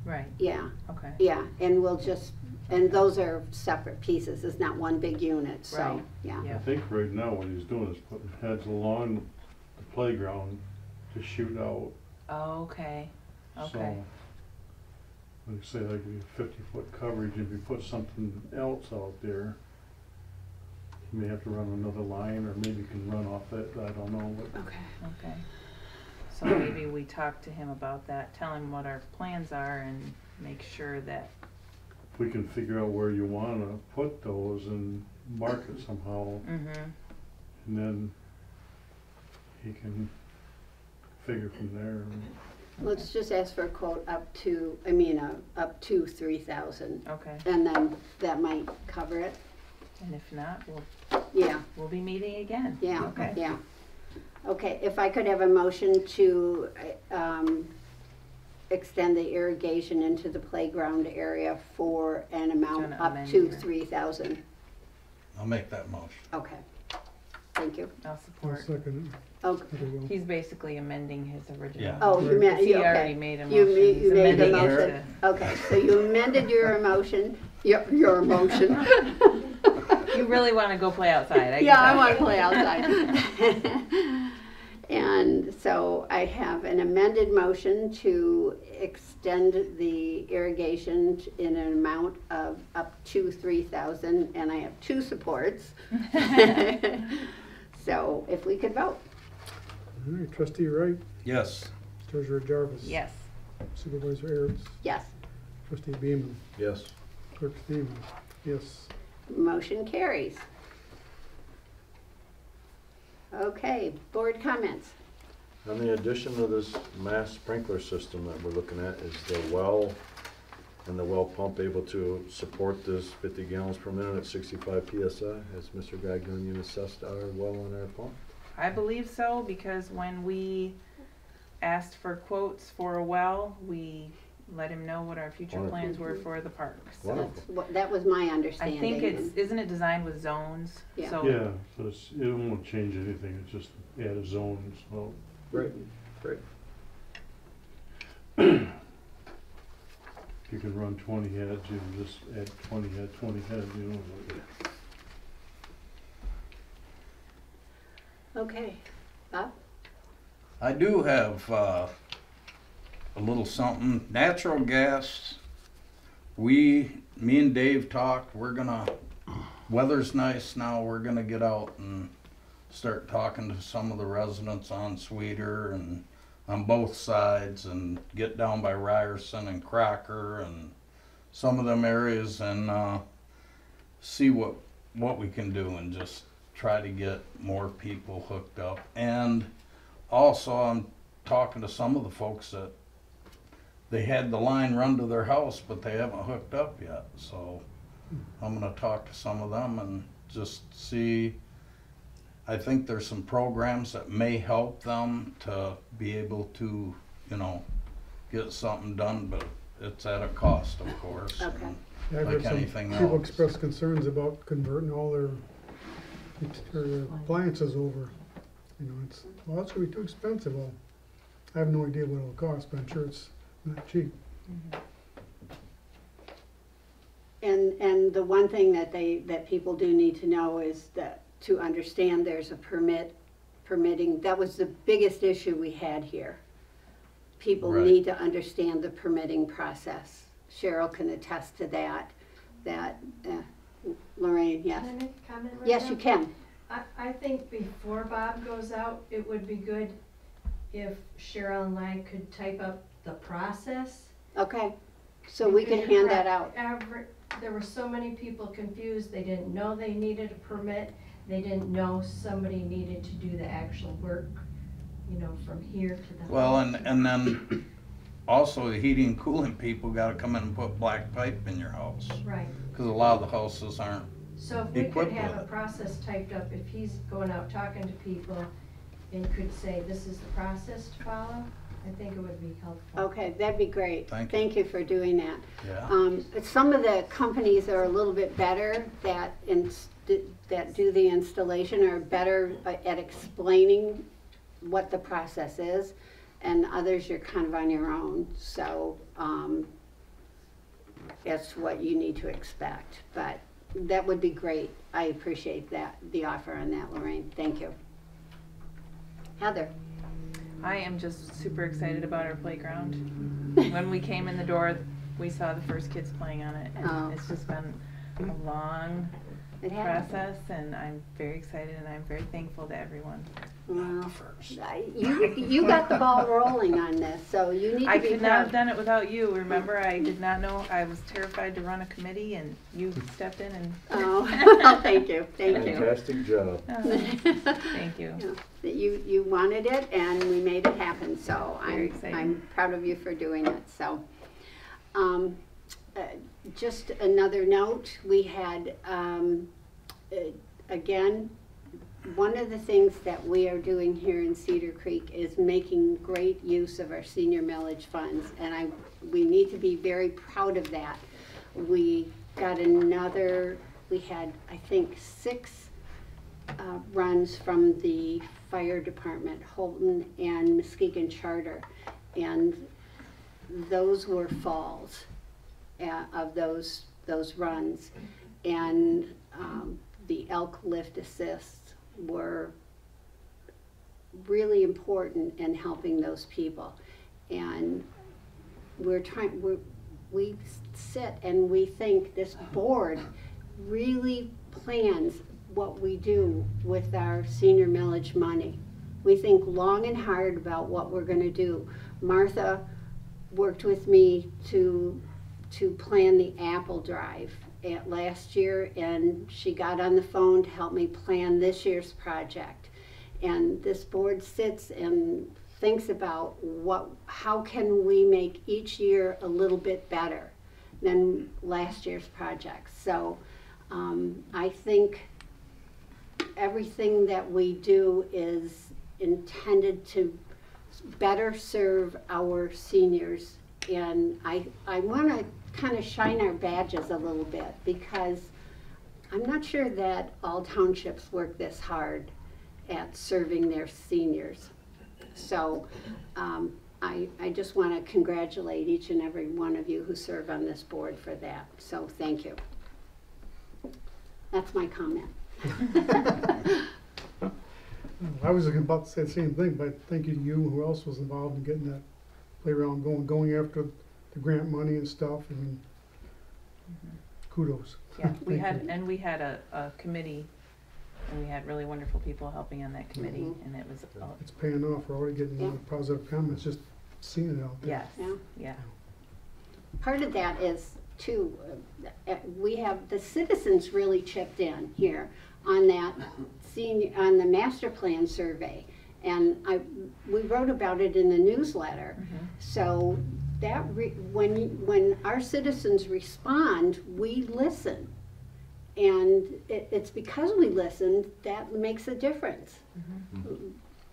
right, yeah, okay, yeah, and we'll just, and those are separate pieces, it's not one big unit, so, Right. yeah. yeah, I think right now what he's doing is putting heads along the playground to shoot out. okay, okay, So, like say like 50-foot coverage, if you put something else out there, you may have to run another line, or maybe you can run off that, I don't know, but Okay. okay. So maybe we talk to him about that, tell him what our plans are and make sure that, if we can figure out where you wanna put those and mark it somehow, mhm, and then he can figure from there. Let's just ask for a quote up to 3,000, okay. and then that might cover it, And if not, yeah. we'll be meeting again. Yeah, Okay. yeah. Okay, if I could have a motion to extend the irrigation into the playground area for an amount Gonna up amend to your- 3,000. I'll make that motion. Okay, thank you. I'll I'll support. second Okay. it. Very well. He's basically amending his original. Yeah. Oh, you meant, He okay. already made a You motion. made- He's you made the amending it motion. Okay, so you amended your emotion, your emotion. to- You really wanna go play outside, I can Yeah, I tell. want to play outside. And so I have an amended motion to extend the irrigation in an amount of up to 3,000, and I have 2 supports. So if we could vote. All right, Trustee Wright, Yes. Treasurer Jarvis. Yes, Supervisor Ayers, Yes, Trustee Beeman, Yes. Clerk Stevens, yes. motion carries. Okay, board comments. And the addition of this mass sprinkler system that we're looking at, is the well and the well pump able to support this 50 gallons per minute at 65 PSI? Has Mr. Gagnon assessed our well and our pump? I believe so, because when we asked for quotes for a well, we let him know what our future Wonderful. plans were for the park, so. Wonderful. That was my I understanding. think isn't it designed with zones? Yeah. So Yeah, so it won't change anything, it's just add a zone, so. Great, great. You can run 20 heads, you can just add 20 heads, Okay, Bob? I do have a little something. Natural gas, me and Dave talked, weather's nice now, we're gonna get out and start talking to some of the residents on Cedar and on both sides and get down by Ryerson and Crocker and some of them areas and see what we can do and just try to get more people hooked up. And also I'm talking to some of the folks that they had the line run to their house, but they haven't hooked up yet. So I'm gonna talk to some of them and just see. I think there's some programs that may help them to be able to, you know, get something done, but it's at a cost, of course. Okay. Yeah, I've Like heard some anything people else. express concerns about converting all their appliances over. You know, it's, well, it's gonna be too expensive. Well, I have no idea what it'll cost, but I'm sure it's not cheap. And the one thing that people do need to know is that to understand there's a permitting, that was the biggest issue we had here. People Right. need to understand the permitting process. Cheryl can attest to that, Lorraine, yes. Can I make a comment right Yes, now? you can. I think before Bob goes out, it would be good if Cheryl and I could type up the process. Okay, so we can hand that out. There were so many people confused, they didn't know they needed a permit, they didn't know somebody needed to do the actual work, you know, from here to the. Well, house. and then also the heating and cooling people gotta come in and put black pipe in your house. Right, Cause a lot of the houses aren't. so if we could Equipped have with a it. process typed up, if he's going out talking to people and could say, this is the process to follow, I think it would be helpful. Okay, that'd be great. Thank you. Thank you for doing that. Yeah. Some of the companies are a little bit better that do the installation are better at explaining what the process is, and others you're kind of on your own. So that's what you need to expect. But that would be great. I appreciate that, the offer on that, Lorraine. Thank you. Heather. I am just super excited about our playground. When we came in the door, we saw the first kids playing on it, and Oh. it's just been a long It has. process, and I'm very excited, and I'm very thankful to everyone. Well, you got the ball rolling on this, so you need to I be could not have proud. done it without you. Remember, I did not know, I was terrified to run a committee, and you stepped in and. Oh, thank you, thank you. Fantastic job. Thank you. Yeah, that you wanted it and we made it happen, so Very exciting. I'm proud of you for doing it, so. Just another note, we had, again, one of the things that we are doing here in Cedar Creek is making great use of our senior millage funds, and we need to be very proud of that. We got we had, I think, 6 runs from the fire department, Holton and Muskegon Charter, and those were falls of those runs, and the elk lift assists were really important in helping those people. And we sit and we think this board really plans what we do with our senior millage money. We think long and hard about what we're gonna do. Martha worked with me to plan the Apple Drive last year, and she got on the phone to help me plan this year's project. And this board sits and thinks about how can we make each year a little bit better than last year's project. So I think everything that we do is intended to better serve our seniors, and I want to kind of shine our badges a little bit, because I'm not sure that all townships work this hard at serving their seniors. So I just want to congratulate each and every one of you who serve on this board for that. So thank you. That's my comment. I was about to say the same thing, but thank you to you, who else was involved in getting that playground going after the grant money and stuff. I mean, kudos. Yeah, we Thank had a committee, and we had really wonderful people helping on that committee, Mhm. and it was, It's paying off. We're already getting Yeah. positive comments, just seeing it out there. yes, Yeah. yeah. Part of that is too, we have, the citizens really chipped in here on that on the master plan survey. And we wrote about it in the newsletter. So that, when our citizens respond, we listen. And it's because we listened that makes a difference.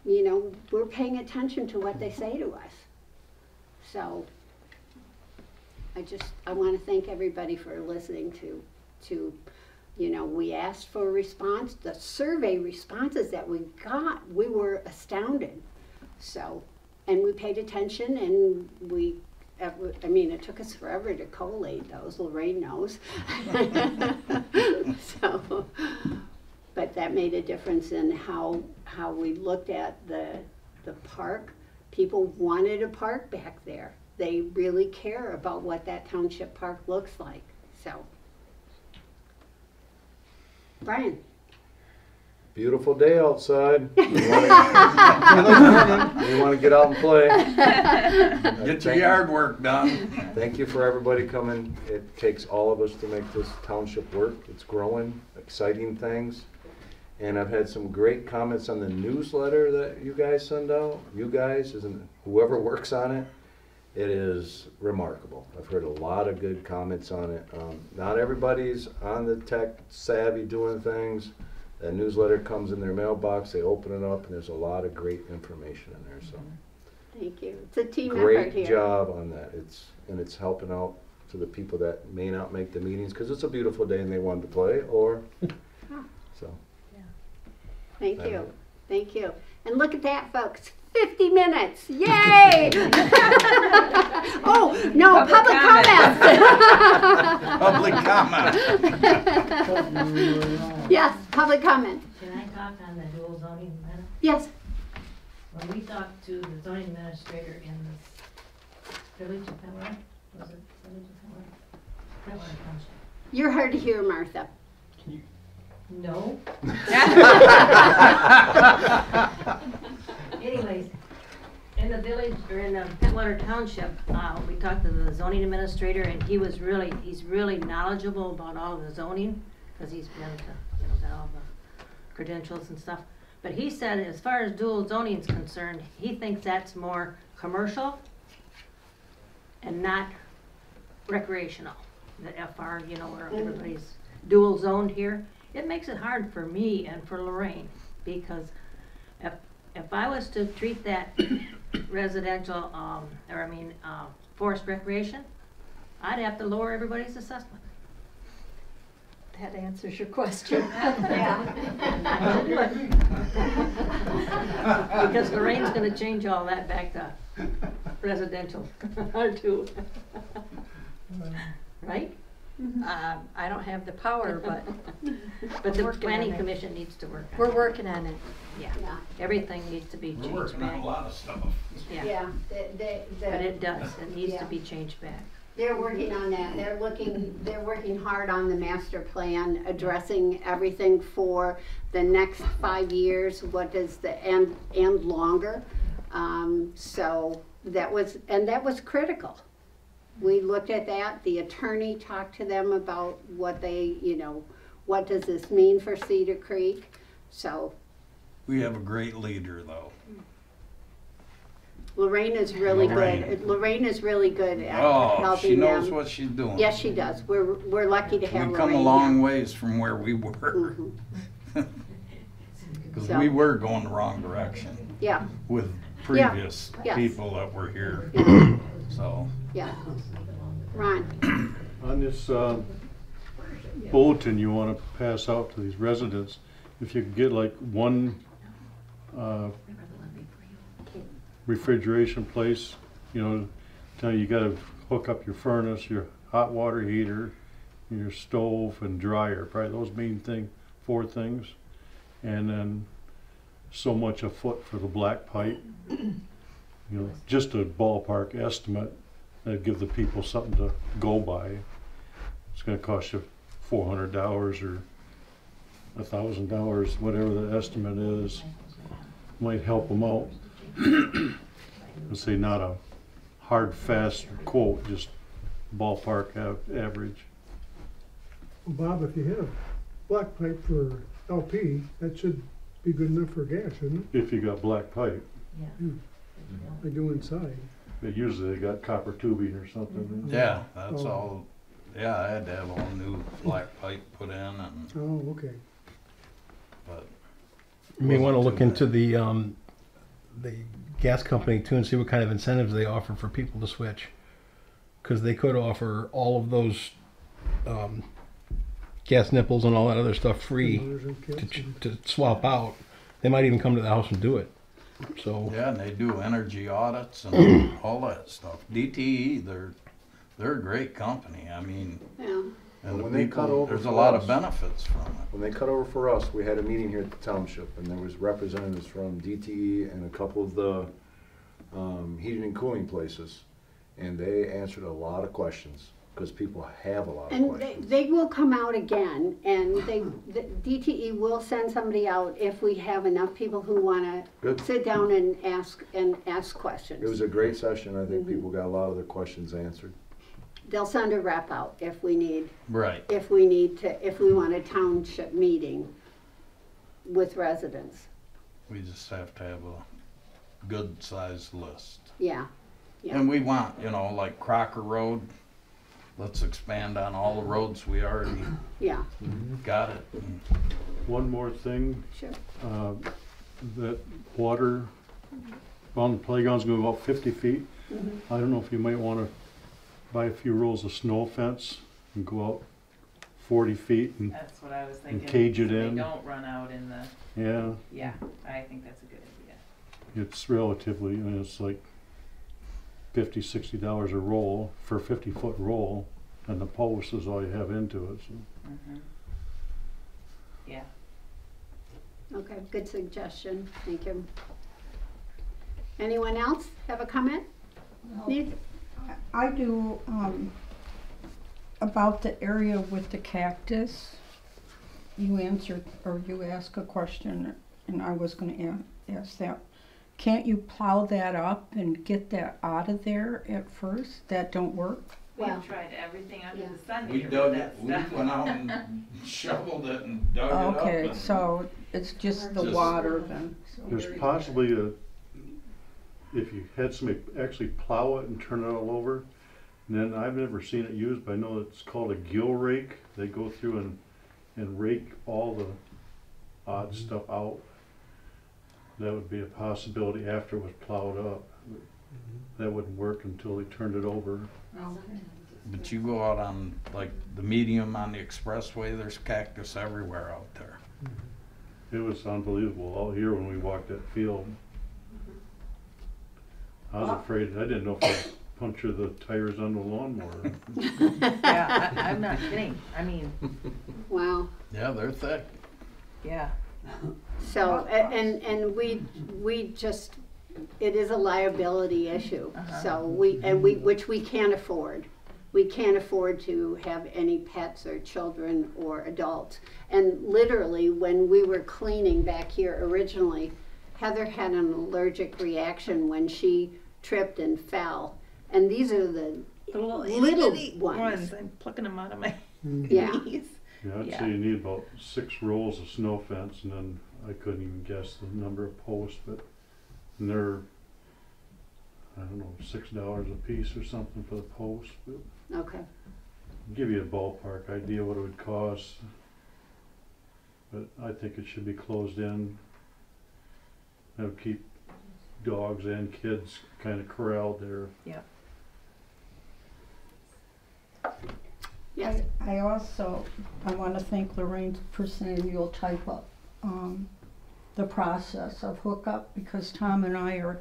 You know, we're paying attention to what they say to us. So I want to thank everybody for listening to, you know, we asked for a response. The survey responses that we got, we were astounded. So, and we paid attention, and I mean, it took us forever to collate those, Lorraine knows. So, but that made a difference in how we looked at the park. People wanted a park back there. They really care about what that township park looks like, so. Brian? Beautiful day outside. You want to get out and play. Get your yard work done. Thank you for everybody coming. It takes all of us to make this township work. It's growing, exciting things. And I've had some great comments on the newsletter that you guys send out. You guys, isn't whoever works on it. It is remarkable. I've heard a lot of good comments on it. Not everybody's on the tech savvy doing things. That newsletter comes in their mailbox, they open it up, and there's a lot of great information in there. So, Thank you. It's a team effort here. great job on that. It's helping out to the people that may not make the meetings because it's a beautiful day and they wanted to play, or so. Thank you. Thank you. And look at that, folks. 50 minutes. Yay! Oh, no, public Public comment. Yes, public comment. Can I talk on the dual zoning matter? Yes. When we talked to the zoning administrator in the village of Fenway, was it village of Fenway? Fenway Township. You're hard to hear, Martha. No. Anyways, in the village, or in the Pentwater Township, we talked to the zoning administrator, and he's really knowledgeable about all the zoning, because he's been to, all the credentials and stuff. But he said, as far as dual zoning is concerned, he thinks that's more commercial and not recreational. The FR, where everybody's dual zoned here. It makes it hard for me and for Lorraine, because if I was to treat that residential, forest recreation, I'd have to lower everybody's assessment. That answers your question. Because Lorraine's gonna change all that back to residential, too. Right? I don't have the power, but But the working planning on it. commission needs to work on we're it. working on it. Yeah, Yeah. everything needs to be We're changed working on a back. lot of stuff. Yeah, but it does, it needs Yeah. to be changed back. They're working on that. They're working hard on the master plan, addressing everything for the next 5 years, what is the and longer. So that was critical. We looked at that. The attorney talked to them about what what does this mean for Cedar Creek? So We have a great leader, though. Lorraine is really Lorraine. good. Lorraine is really good at Oh, helping she knows them. what she's doing. Yes, she does. We're lucky to have We've Lorraine. come a long ways from where we were. Mhm. Because So- we were going the wrong direction Yeah, with previous Yes. people that were here. So, yeah. Ron? On this bulletin you want to pass out to these residents, if you could get like one refrigeration place, tell you got to hook up your furnace, your hot water heater, your stove and dryer, probably those main 4 things, and then so much a foot for the black pipe. Just a ballpark estimate that'd give the people something to go by. It's going to cost you $400 or $1,000, whatever the estimate is, might help them out. Let's say not a hard, fast quote, just ballpark average. Well, Bob, if you have black pipe for LP, that should be good enough for gas, shouldn't If you got black pipe, it? They do inside. but usually they got copper tubing or something. Yeah, that's Oh. all. Yeah, I had to have all new black pipe put in, and Oh, okay. but You may want to wasn't look too into the gas company too and see what kind of incentives they offer for people to switch. Because they could offer all of those gas nipples and all that other stuff free Motors and kits and- to swap out. They might even come to the house and do it. So yeah, and they do energy audits and all that stuff. DTE, they're a great company. I mean, Yeah. and the When they cut people, over there's a for lot us- of benefits from it. When they cut over for us, we had a meeting here at the township, and there was representatives from DTE and a couple of the heating and cooling places, and they answered a lot of questions, because people have a lot of And questions. they will come out again, and the DTE will send somebody out if we have enough people who wanna Good. sit down and ask questions. It was a great session, I think people got a lot of their questions answered. They'll send a rep out if we need, Right. if we want a township meeting with residents. We just have to have a good sized list. Yeah, yeah. And we want, like Crocker Road, let's expand on all the roads we already Yeah, got it. And One more thing, sure. that water on the playground's going about 50 feet. I don't know if you might want to buy a few rolls of snow fence and go out 40 feet and, That's what I was thinking. cage it so in. They don't run out in the, yeah, yeah, I think that's a good idea. it's relatively, it's like $50-$60 a roll for a 50-foot roll, and the post is all you have into it. So. Yeah. Okay, good suggestion, thank you. Anyone else have a comment? Need- I do, about the area with the cactus. You answered, or you asked a question, and I was gonna ask that. Can't you plow that up and get that out of there at first? That don't work? Well, We've tried everything under yeah. the sun we here dug with it, that we stuff. went out and shoveled it and dug it up. Okay, and- so it's just the Just- water then? so- There's possibly if you had somebody actually plow it and turn it all over, and then I've never seen it used, but I know it's called a gill rake. They go through and rake all the odd stuff out. That would be a possibility after it was plowed up. That wouldn't work until they turned it over. But you go out on, like, the medium on the expressway, there's cactus everywhere out there. It was unbelievable out here when we walked that field. I was afraid, I didn't know if I'd puncture the tires on the lawnmower. Yeah, I'm not kidding. I mean, Wow, Yeah, they're thick. yeah. so, and we just, it is a liability issue, so which we can't afford. We can't afford to have any pets or children or adults. And literally, when we were cleaning back here originally, Heather had an allergic reaction when she tripped and fell. And these are the little itty-bitty ones. I'm plucking them out of my Yeah, knees. Yeah, I'd Yeah. say you need about 6 rolls of snow fence, and then I couldn't even guess the number of posts, but and they're, I don't know, $6 a piece or something for the post. But okay. give you a ballpark idea what it would cost. But I think it should be closed in. That would keep dogs and kids kind of corralled there. Yes, I also, I want to thank Lorraine for saying you'll type up the process of hookup, because Tom and I are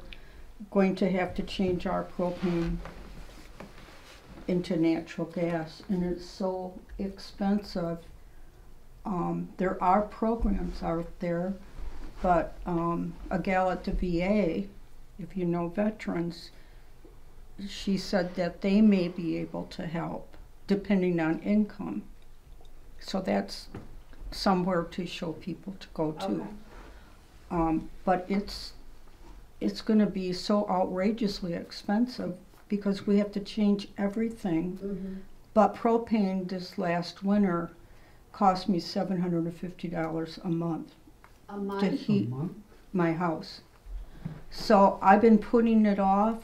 going to have to change our propane into natural gas, and it's so expensive. There are programs out there, but a gal at the VA, if you know veterans, she said that they may be able to help depending on income. So that's somewhere to show people to go to. But it's gonna be so outrageously expensive because we have to change everything. But propane this last winter cost me $750 a month A to month? heat my house. So I've been putting it off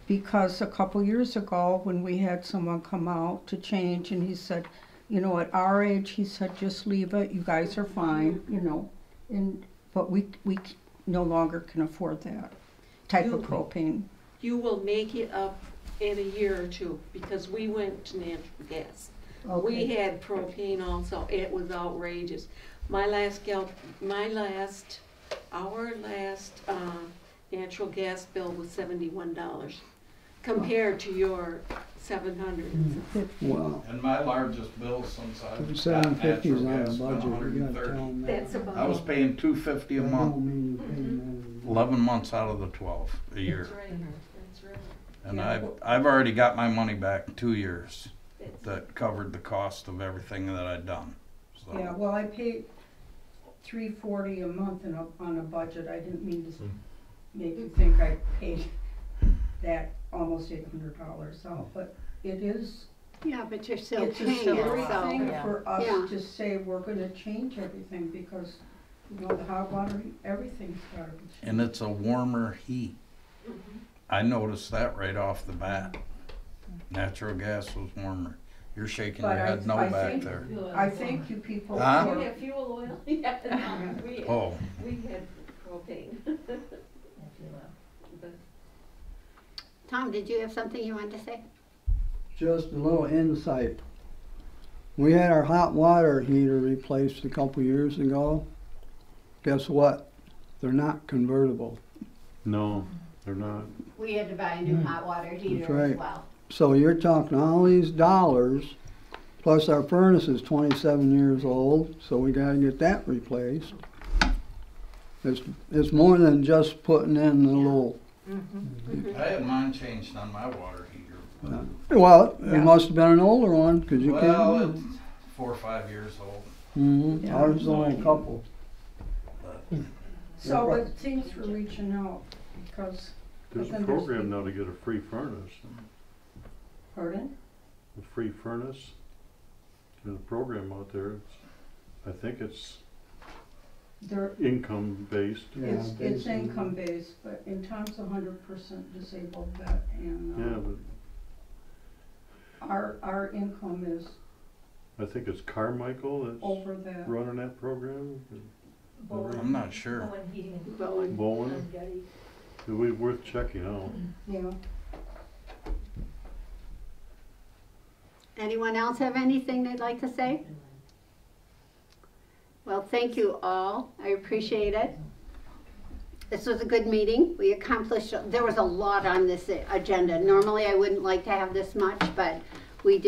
because a couple years ago when we had someone come out to change and he said, you know, at our age, he said, just leave it, you guys are fine, you know. But we no longer can afford that type of propane. You will make it up in a year or two, because we went to natural gas. We had propane also, it was outrageous. Our last natural gas bill was $71, compared to your 700. Well, And my largest bill since I've got 750 is natural on gas the has been budget, you gotta tell 130. them that. That's about. I was paying $250 a That month, don't mean you're paying that. 11 months out of the 12 a year. That's right, that's right. And I've already got my money back in 2 years. That covered the cost of everything that I'd done. So. Yeah, well, I paid $340 a month on a budget. I didn't mean to make you think I paid that almost $800 out, but it is. Yeah, but you're still It's a paying scary it, so. thing Yeah. for us Yeah. to say we're gonna change everything because, you know, the hot water, everything's gotta be changed. And it's a warmer heat. I noticed that right off the bat. Natural gas was warmer. You're shaking your But head no I back think- there. I think you people. Huh? You have fuel oil? Yeah, no, Oh, we had propane. But Tom, did you have something you wanted to say? Just a little insight. We had our hot water heater replaced a couple years ago. Guess what? They're not convertible. No, they're not. We had to buy a new hot water heater as right. well. So you're talking all these dollars, plus our furnace is 27 years old, so we gotta get that replaced. It's more than just putting in the little, I had mine changed on my water heater. well, it must have been an older one, cause you Well, can't. it's 4 or 5 years old. Mm-hmm. Ours is only a couple. So, but thanks for reaching out because. There's a But then program now to get a free furnace. Pardon? A free furnace. There's a program out there. I think it's There, income based. Yeah, it's basically. income based, but in Tom's 100% disabled vet and, Yeah, but our income is I think it's Carmichael that's over that. running that program. I'm not sure. Bowen. It'd be worth checking out. Yeah. Anyone else have anything they'd like to say? Well, thank you all. I appreciate it. This was a good meeting. We accomplished, there was a lot on this agenda. Normally I wouldn't like to have this much, but we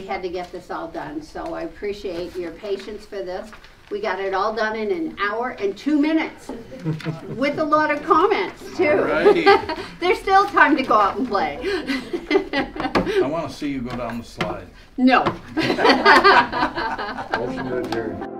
had to get this all done. So I appreciate your patience for this. We got it all done in an hour and 2 minutes with a lot of comments too. Alrighty. There's still time to go out and play. I want to see you go down the slide. No. Motion to adjourn.